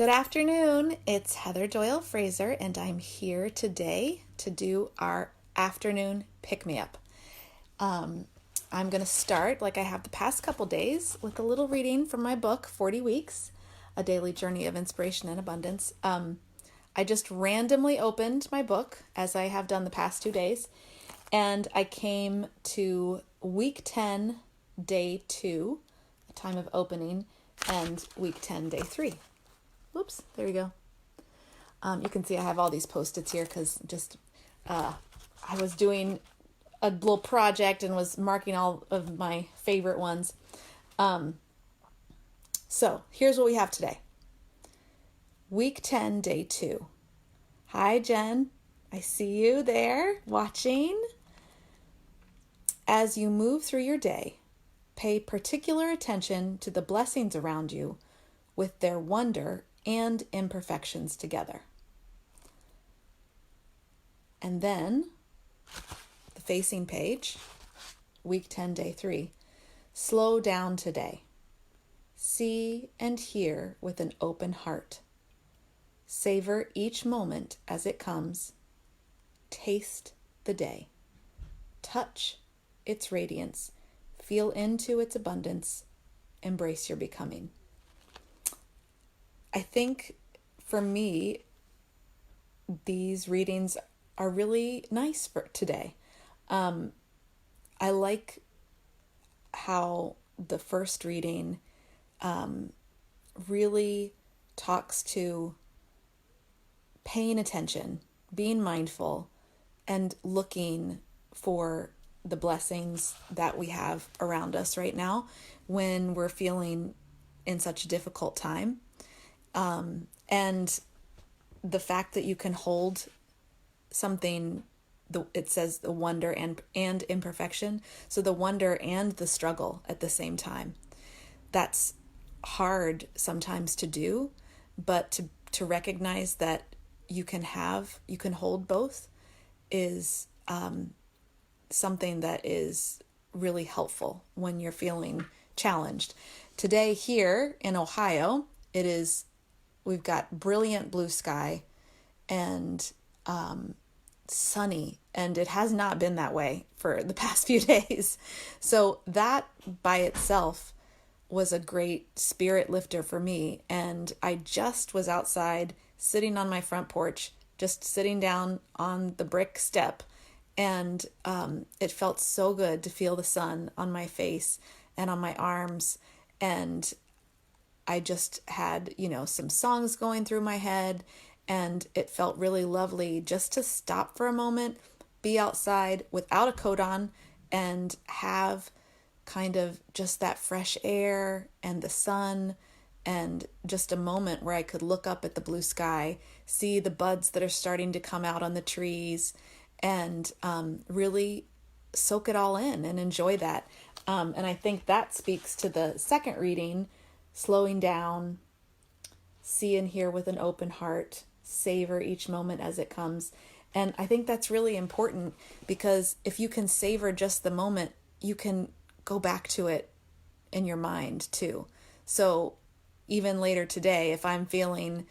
Good afternoon. It's Heather Doyle Fraser, and I'm here today to do our afternoon pick me up. I'm going to start, like I have the past couple days, with a little reading from my book, 40 Weeks, A Daily Journey of Inspiration and Abundance. I just randomly opened my book, as I have done the past 2 days, and I came to week 10, day 2, a time of opening, and week 10, day 3. Whoops, there you go. You can see I have all these Post-its here because I was doing a little project and was marking all of my favorite ones. So here's what we have today. Week 10, day 2. Hi, Jen. I see you there watching. As you move through your day, pay particular attention to the blessings around you with their wonder and imperfections together. And then the facing page, week 10, day 3, slow down today. See and hear with an open heart. Savor each moment as it comes. Taste the day. Touch its radiance. Feel into its abundance. Embrace your becoming. I think for me, these readings are really nice for today. I like how the first reading really talks to paying attention, being mindful, and looking for the blessings that we have around us right now when we're feeling in such a difficult time. And the fact that you can hold something, it says the wonder and imperfection. So the wonder and the struggle at the same time. That's hard sometimes to do, but to recognize that you can hold both is something that is really helpful when you're feeling challenged. Today here in Ohio, we've got brilliant blue sky and sunny, and it has not been that way for the past few days. So that by itself was a great spirit lifter for me. And I just was outside sitting on my front porch, just sitting down on the brick step. And it felt so good to feel the sun on my face and on my arms. And I just had, some songs going through my head, and it felt really lovely just to stop for a moment, be outside without a coat on, and have kind of just that fresh air and the sun, and just a moment where I could look up at the blue sky, see the buds that are starting to come out on the trees, and really soak it all in and enjoy that. And I think that speaks to the second reading, slowing down, see and hear with an open heart, savor each moment as it comes. And I think that's really important, because if you can savor just the moment, you can go back to it in your mind too. So even later today, if I'm feeling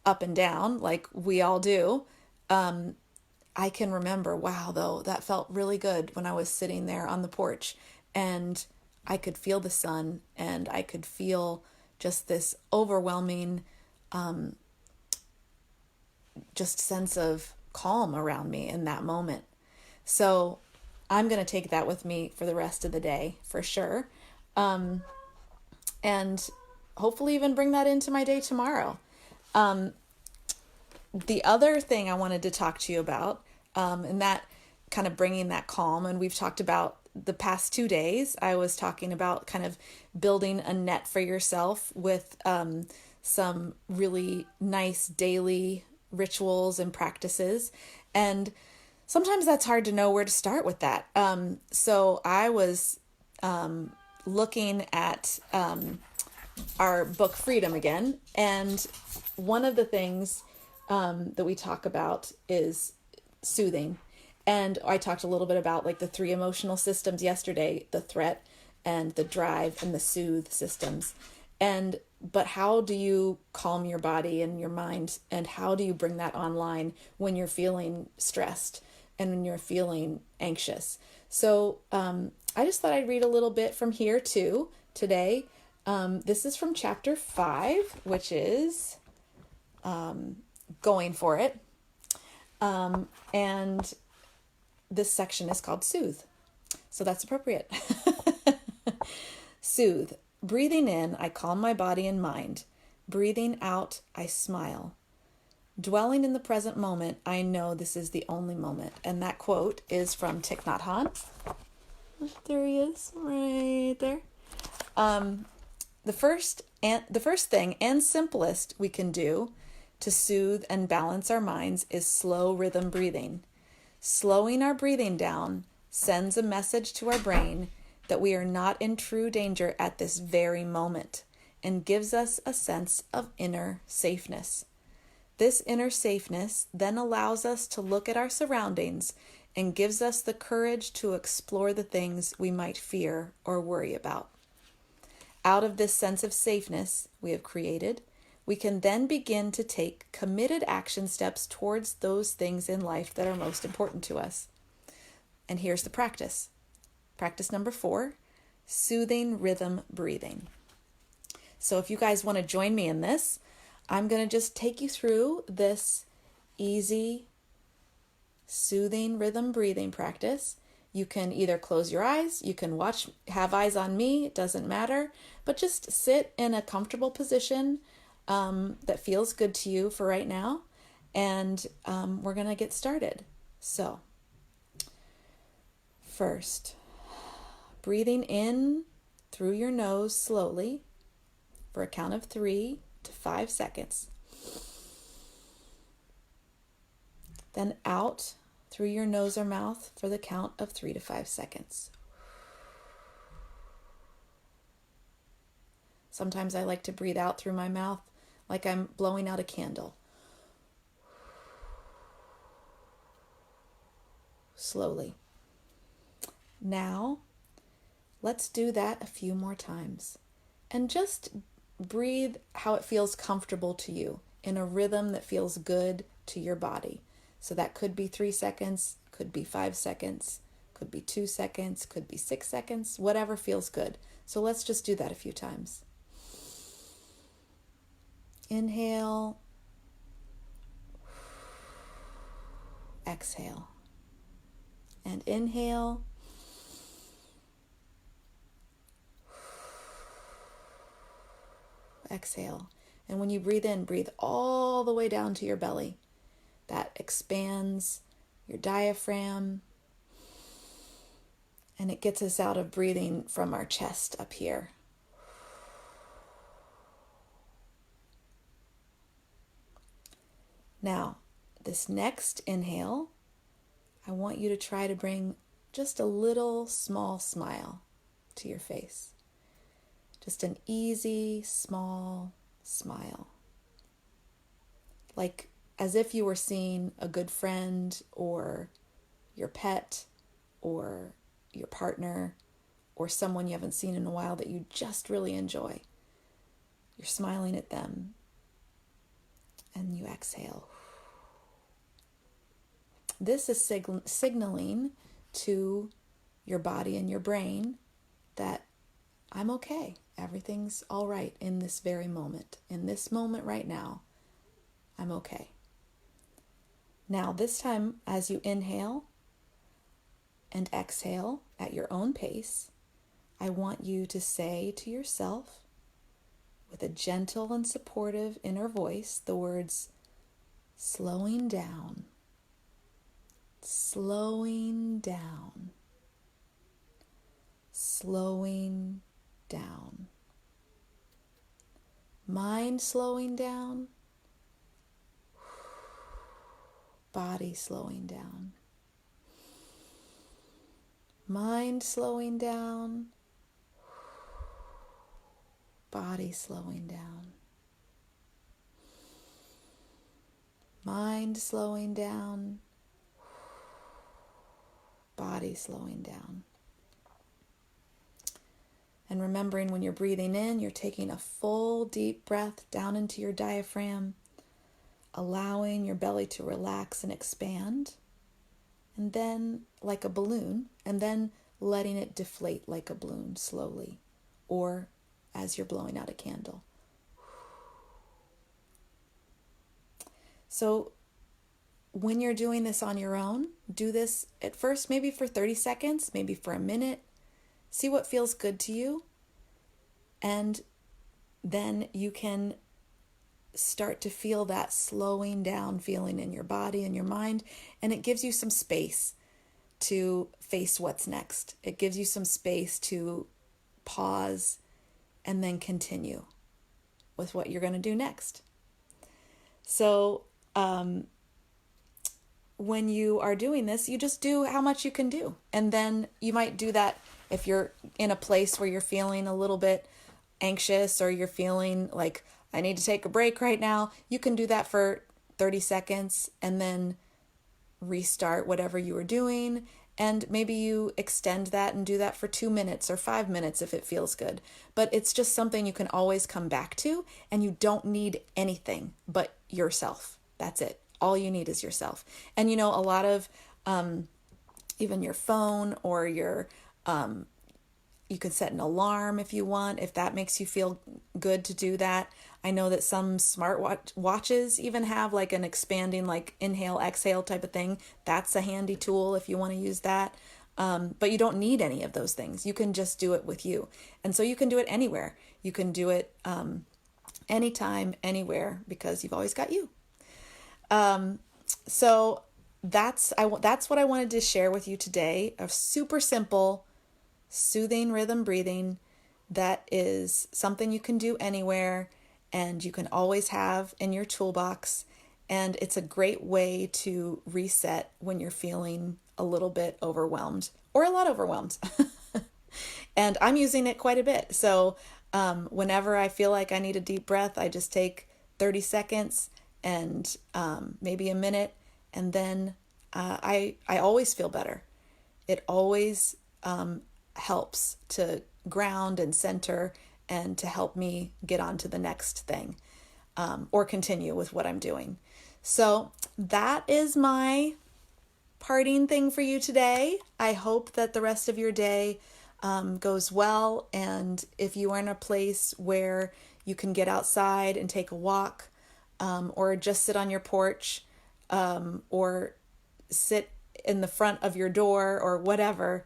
up and down, like we all do, I can remember, wow, though, that felt really good when I was sitting there on the porch, and I could feel the sun, and I could feel just this overwhelming just sense of calm around me in that moment. So I'm going to take that with me for the rest of the day for sure. And hopefully even bring that into my day tomorrow. The other thing I wanted to talk to you about, and that kind of bringing that calm, and we've talked about the past 2 days, I was talking about kind of building a net for yourself with some really nice daily rituals and practices. And sometimes that's hard to know where to start with that. So I was looking at our book Freedom again. And one of the things that we talk about is soothing. And I talked a little bit about like the 3 emotional systems yesterday, the threat and the drive and the soothe systems. But how do you calm your body and your mind, and how do you bring that online when you're feeling stressed and when you're feeling anxious? So I just thought I'd read a little bit from here too today. This is from chapter 5, which is Going for It. And this section is called Soothe. So that's appropriate. Soothe. Breathing in, I calm my body and mind. Breathing out, I smile. Dwelling in the present moment, I know this is the only moment. And that quote is from Thich Nhat Hanh. There he is, right there. The first thing and simplest we can do to soothe and balance our minds is slow rhythm breathing. Slowing our breathing down sends a message to our brain that we are not in true danger at this very moment and gives us a sense of inner safeness. This inner safeness then allows us to look at our surroundings and gives us the courage to explore the things we might fear or worry about. Out of this sense of safeness we have created, we can then begin to take committed action steps towards those things in life that are most important to us. And here's the practice. Practice number 4, soothing rhythm breathing. So if you guys want to join me in this, I'm going to just take you through this easy, soothing rhythm breathing practice. You can either close your eyes, you can have eyes on me, it doesn't matter, but just sit in a comfortable position that feels good to you for right now, and we're going to get started. So, first, breathing in through your nose slowly for a count of 3 to 5 seconds. Then out through your nose or mouth for the count of 3 to 5 seconds. Sometimes I like to breathe out through my mouth like I'm blowing out a candle. Slowly. Now, let's do that a few more times. And just breathe how it feels comfortable to you in a rhythm that feels good to your body. So that could be 3 seconds, could be 5 seconds, could be 2 seconds, could be 6 seconds, whatever feels good. So let's just do that a few times. Inhale. Exhale. And inhale. Exhale. And when you breathe in, breathe all the way down to your belly. That expands your diaphragm, and it gets us out of breathing from our chest up here. Now, this next inhale, I want you to try to bring just a little small smile to your face. Just an easy, small smile. Like as if you were seeing a good friend or your pet or your partner or someone you haven't seen in a while that you just really enjoy. You're smiling at them and you exhale. This is signaling to your body and your brain that I'm okay. Everything's all right in this very moment. In this moment right now, I'm okay. Now, this time, as you inhale and exhale at your own pace, I want you to say to yourself, with a gentle and supportive inner voice, the words, slowing down, slowing down, slowing down. Mind slowing down, body slowing down. Mind slowing down, body slowing down. Mind slowing down, body slowing down. And remembering when you're breathing in, you're taking a full deep breath down into your diaphragm, allowing your belly to relax and expand, and then like a balloon, and then letting it deflate like a balloon slowly, or as you're blowing out a candle. So when you're doing this on your own, do this at first maybe for 30 seconds, maybe for a minute. See what feels good to you. And then you can start to feel that slowing down feeling in your body and your mind. And it gives you some space to face what's next. It gives you some space to pause and then continue with what you're going to do next. So, when you are doing this, you just do how much you can do. And then you might do that if you're in a place where you're feeling a little bit anxious or you're feeling like, I need to take a break right now. You can do that for 30 seconds and then restart whatever you were doing. And maybe you extend that and do that for 2 minutes or 5 minutes if it feels good. But it's just something you can always come back to, and you don't need anything but yourself. That's it. All you need is yourself. And a lot of even your phone or your you can set an alarm if you want, if that makes you feel good to do that. I know that some smart watches even have like an expanding, like inhale, exhale type of thing. That's a handy tool if you want to use that. But you don't need any of those things. You can just do it with you. And so you can do it anywhere. You can do it anytime, anywhere, because you've always got you. So that's what I wanted to share with you today. A super simple, soothing rhythm breathing that is something you can do anywhere and you can always have in your toolbox. And it's a great way to reset when you're feeling a little bit overwhelmed or a lot overwhelmed. And I'm using it quite a bit. So whenever I feel like I need a deep breath, I just take 30 seconds and maybe a minute, and then I always feel better. It always helps to ground and center and to help me get on to the next thing or continue with what I'm doing. So that is my parting thing for you today. I hope that the rest of your day goes well. And if you are in a place where you can get outside and take a walk, or just sit on your porch, or sit in the front of your door or whatever,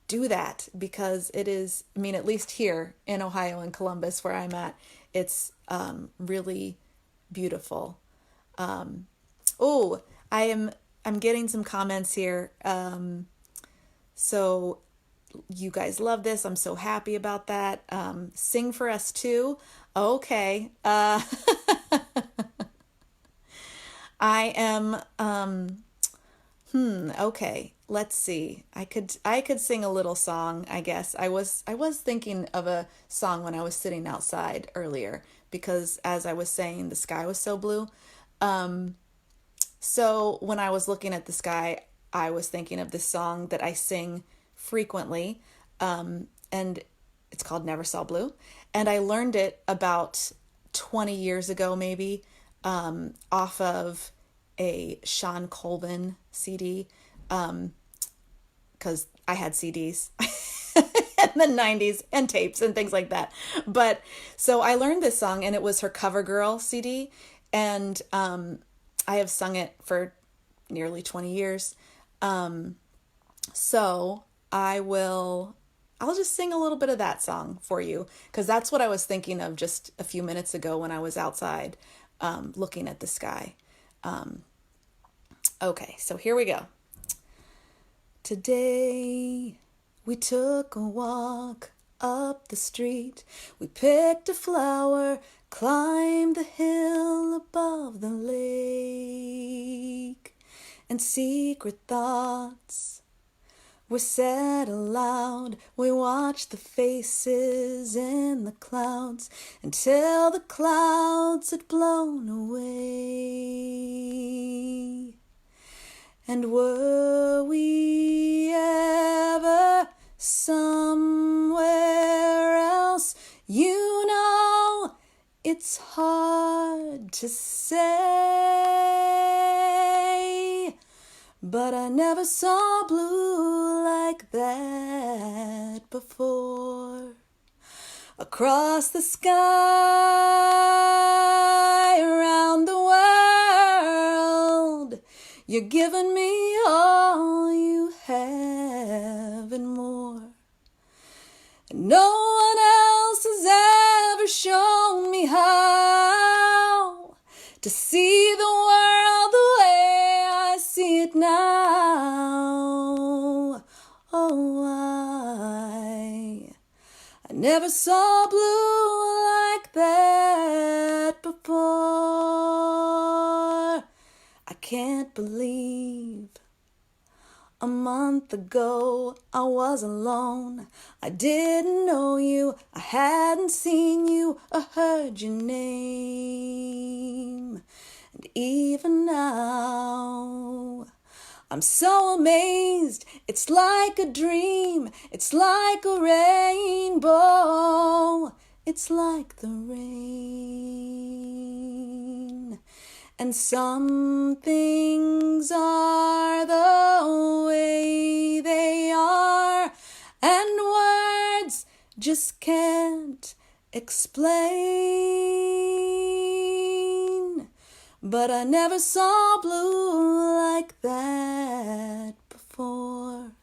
do that, because it is, at least here in Ohio and Columbus where I'm at, it's really beautiful. I'm getting some comments here. So you guys love this. I'm so happy about that. Sing for us too. Okay. I am, okay, let's see. I could sing a little song, I guess. I was thinking of a song when I was sitting outside earlier, because as I was saying, the sky was so blue. So when I was looking at the sky, I was thinking of this song that I sing frequently. And it's called Never Saw Blue. And I learned it about 20 years ago, maybe, off of a Sean Colvin CD, because I had CDs in the 90s and tapes and things like that. But so I learned this song, and it was her CoverGirl CD, and I have sung it for nearly 20 years. So I'll just sing a little bit of that song for you, because that's what I was thinking of just a few minutes ago when I was outside looking at the sky. Okay, so here we go. Today we took a walk up the street. We picked a flower, climbed the hill above the lake, and secret thoughts were said aloud. We watched the faces in the clouds until the clouds had blown away. And were we ever somewhere else. You know, it's hard to say, but I never saw blue like that before. Across the sky, around the world, you're giving me all you have and more. No one else has ever shown me how to see the world the way I see it now. Oh, I never saw blue like that before. I can't believe a month ago I was alone. I didn't know you, I hadn't seen you or heard your name. And even now, I'm so amazed, it's like a dream, it's like a rainbow, it's like the rain. And some things are the way they are, and words just can't explain. But I never saw blue like that before.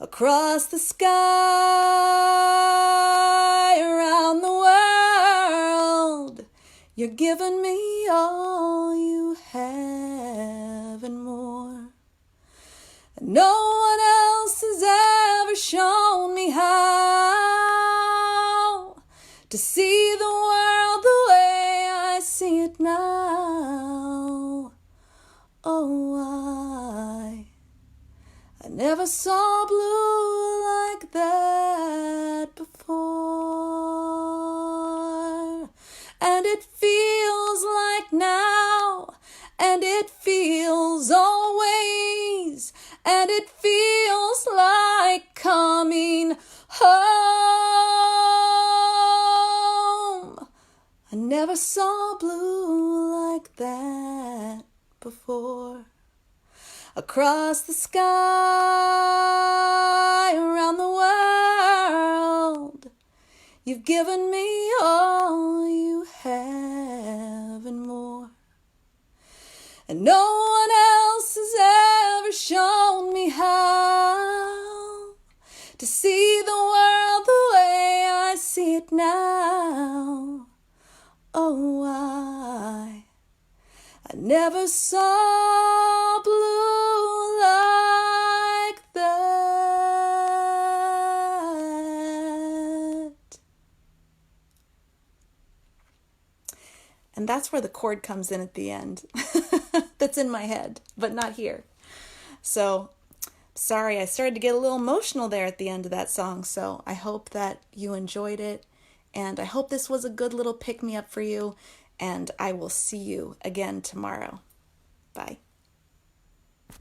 Across the sky, around the world, you're giving me all you have and more. No one else has ever shown me how to see the world the way I see it now. Oh, I never saw blue like that before. And it feels like now, and it feels always, and it feels like coming home. I never saw blue like that before. Across the sky, around the world, you've given me all you have and more. And no one else has ever shown me how to see the world the way I see it now. Oh, I never saw blue like that. And that's where the chord comes in at the end. That's in my head, but not here. So, sorry, I started to get a little emotional there at the end of that song. So I hope that you enjoyed it. And I hope this was a good little pick-me-up for you. And I will see you again tomorrow. Bye.